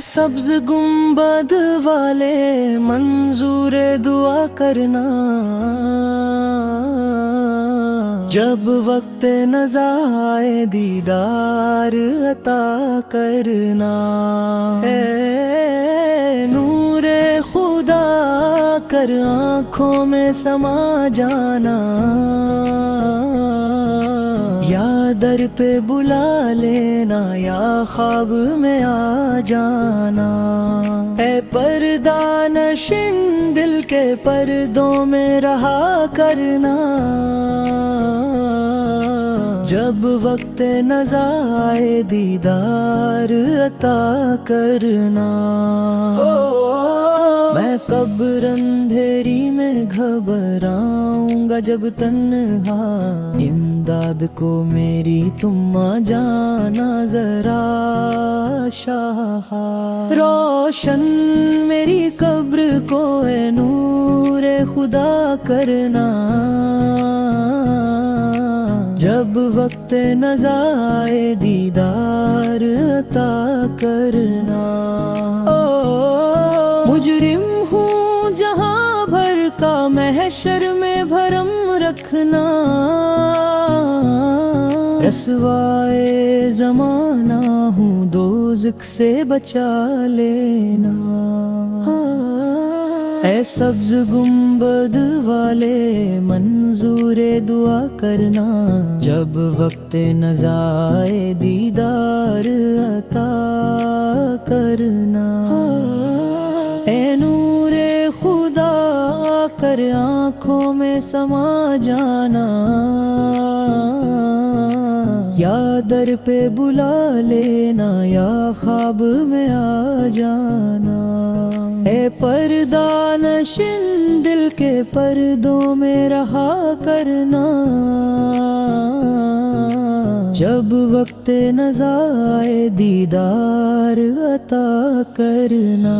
سبز گنبد والے منظور دعا کرنا، جب وقت نزا آئے دیدار عطا کرنا، اے نور خدا کر آنکھوں میں سما جانا، یا در پہ بلا لینا یا خواب میں آ جانا، اے پردہ نشین دل کے پردوں میں رہا کرنا، جب وقت نزا آئے دیدار عطا کرنا۔ میں قبر اندھیری میں گھبراؤں گا جب تنہا، امداد کو میری تم آ جانا ذرا شاہا، روشن میری قبر کو اے نور خدا کرنا، جب وقت نزا آئے دیدار عطا کرنا۔ مجرم ہوں جہاں بھر کا محشر میں بھرم رکھنا، رسوائے زمانہ ہوں دوزخ سے بچا لینا، اے سبز گنبد والے منظور دعا کرنا، جب وقت نزا آئے دیدار عطا کرنا، اے نور خدا کر آنکھوں میں سما جانا، یا در پہ بلا لینا یا خواب میں آ جانا، اے پردہ نشین دل کے پردوں میں رہا کرنا، جب وقت نزا آئے دیدار عطا کرنا۔